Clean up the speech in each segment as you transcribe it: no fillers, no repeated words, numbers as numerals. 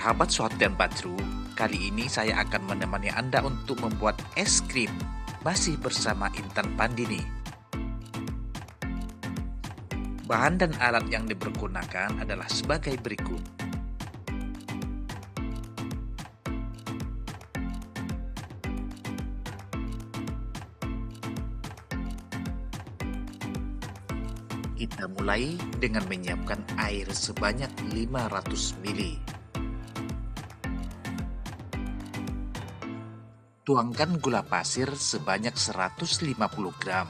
Sahabat Suhatian Badru, kali ini saya akan menemani Anda untuk membuat es krim, masih bersama Intan Pandini. Bahan dan alat yang dipergunakan adalah sebagai berikut. Kita mulai dengan menyiapkan air sebanyak 500 ml. Tuangkan gula pasir sebanyak 150 gram.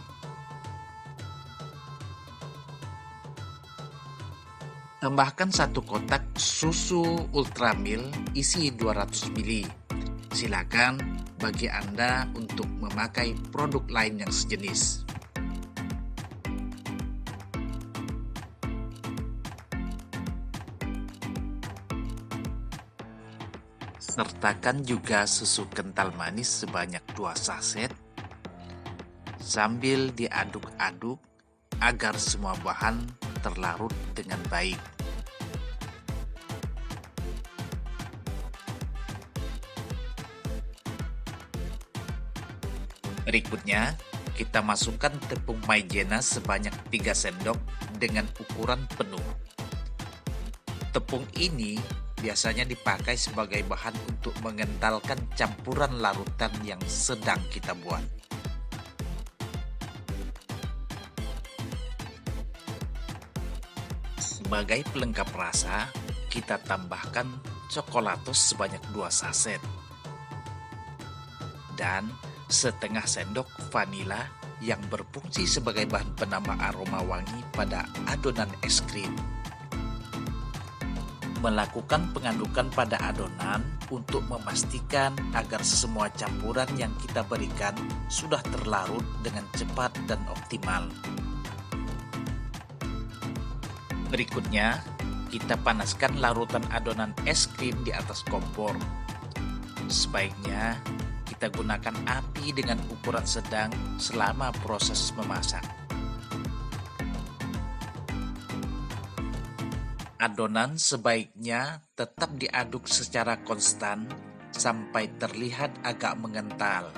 Tambahkan 1 kotak susu Ultramil isi 200 ml. Silakan bagi Anda untuk memakai produk lain yang sejenis. Sertakan juga susu kental manis sebanyak 2 saset sambil diaduk-aduk agar semua bahan terlarut dengan baik. Berikutnya, kita masukkan tepung maizena sebanyak 3 sendok dengan ukuran penuh. Tepung ini biasanya dipakai sebagai bahan untuk mengentalkan campuran larutan yang sedang kita buat. Sebagai pelengkap rasa, kita tambahkan coklatos sebanyak 2 saset dan setengah sendok vanila yang berfungsi sebagai bahan penambah aroma wangi pada adonan es krim. Melakukan pengadukan pada adonan untuk memastikan agar semua campuran yang kita berikan sudah terlarut dengan cepat dan optimal. Berikutnya, kita panaskan larutan adonan es krim di atas kompor. Sebaiknya kita gunakan api dengan ukuran sedang selama proses memasak. Adonan sebaiknya tetap diaduk secara konstan sampai terlihat agak mengental.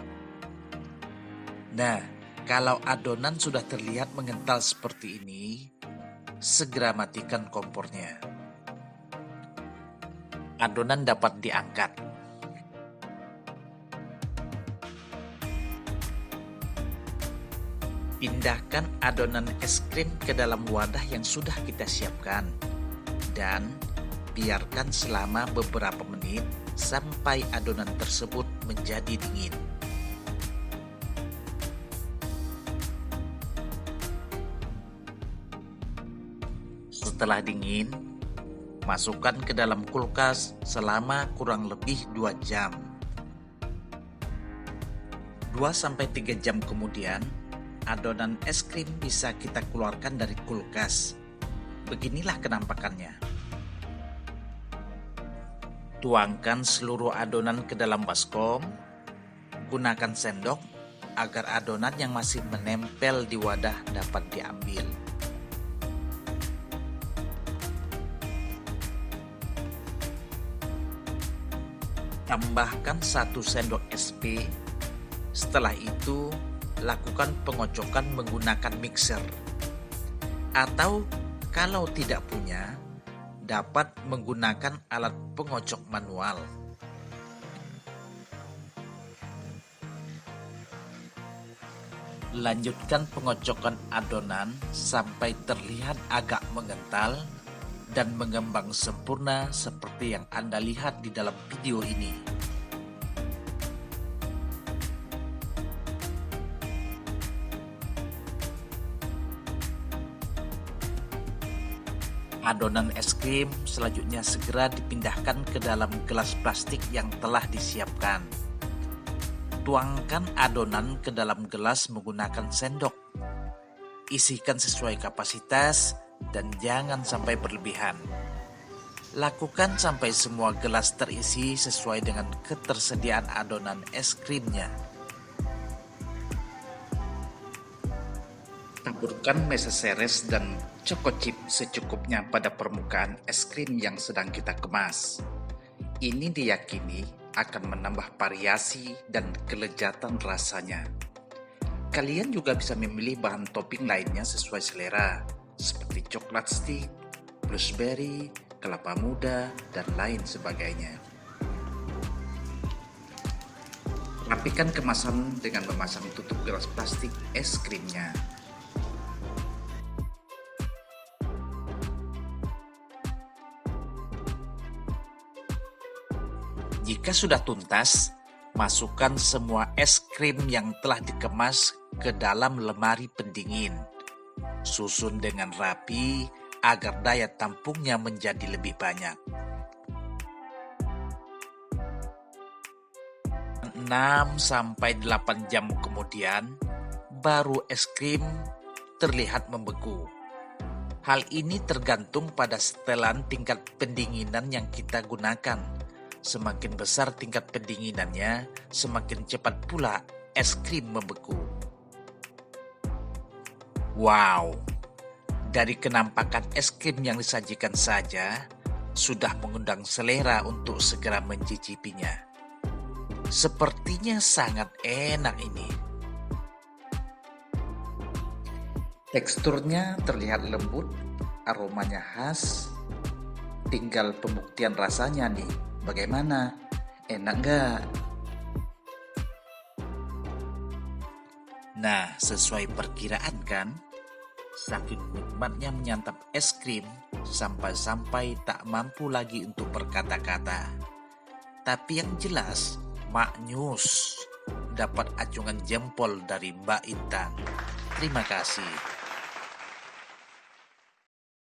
Nah, kalau adonan sudah terlihat mengental seperti ini, segera matikan kompornya. Adonan dapat diangkat. Pindahkan adonan es krim ke dalam wadah yang sudah kita siapkan dan biarkan selama beberapa menit sampai adonan tersebut menjadi dingin. Setelah dingin, masukkan ke dalam kulkas selama kurang lebih 2 jam. 2-3 jam kemudian, adonan es krim bisa kita keluarkan dari kulkas. Beginilah penampakannya. Tuangkan seluruh adonan ke dalam baskom. Gunakan sendok agar adonan yang masih menempel di wadah dapat diambil. Tambahkan 1 sendok SP. Setelah itu, lakukan pengocokan menggunakan mixer. Atau kalau tidak punya, dapat menggunakan alat pengocok manual. Lanjutkan pengocokan adonan sampai terlihat agak mengental dan mengembang sempurna seperti yang Anda lihat di dalam video ini. Adonan es krim selanjutnya segera dipindahkan ke dalam gelas plastik yang telah disiapkan. Tuangkan adonan ke dalam gelas menggunakan sendok. Isikan sesuai kapasitas dan jangan sampai berlebihan. Lakukan sampai semua gelas terisi sesuai dengan ketersediaan adonan es krimnya. Taburkan meseseres dan choco chip secukupnya pada permukaan es krim yang sedang kita kemas. Ini diyakini akan menambah variasi dan kelezatan rasanya. Kalian juga bisa memilih bahan topping lainnya sesuai selera, seperti coklat stick, blueberry, kelapa muda, dan lain sebagainya. Rapikan kemasan dengan memasang tutup gelas plastik es krimnya. Jika sudah tuntas, masukkan semua es krim yang telah dikemas ke dalam lemari pendingin. Susun dengan rapi agar daya tampungnya menjadi lebih banyak. 6-8 jam kemudian, baru es krim terlihat membeku. Hal ini tergantung pada setelan tingkat pendinginan yang kita gunakan. Semakin besar tingkat pendinginannya, semakin cepat pula es krim membeku. Wow, dari kenampakan es krim yang disajikan saja, sudah mengundang selera untuk segera mencicipinya. Sepertinya sangat enak ini. Teksturnya terlihat lembut, aromanya khas. Tinggal pembuktian rasanya nih. Bagaimana? Enak nggak? Nah, sesuai perkiraan kan? Saking nikmatnya menyantap es krim, sampai-sampai tak mampu lagi untuk berkata-kata. Tapi yang jelas, maknyus. Dapat acungan jempol dari Mbak Intan. Terima kasih.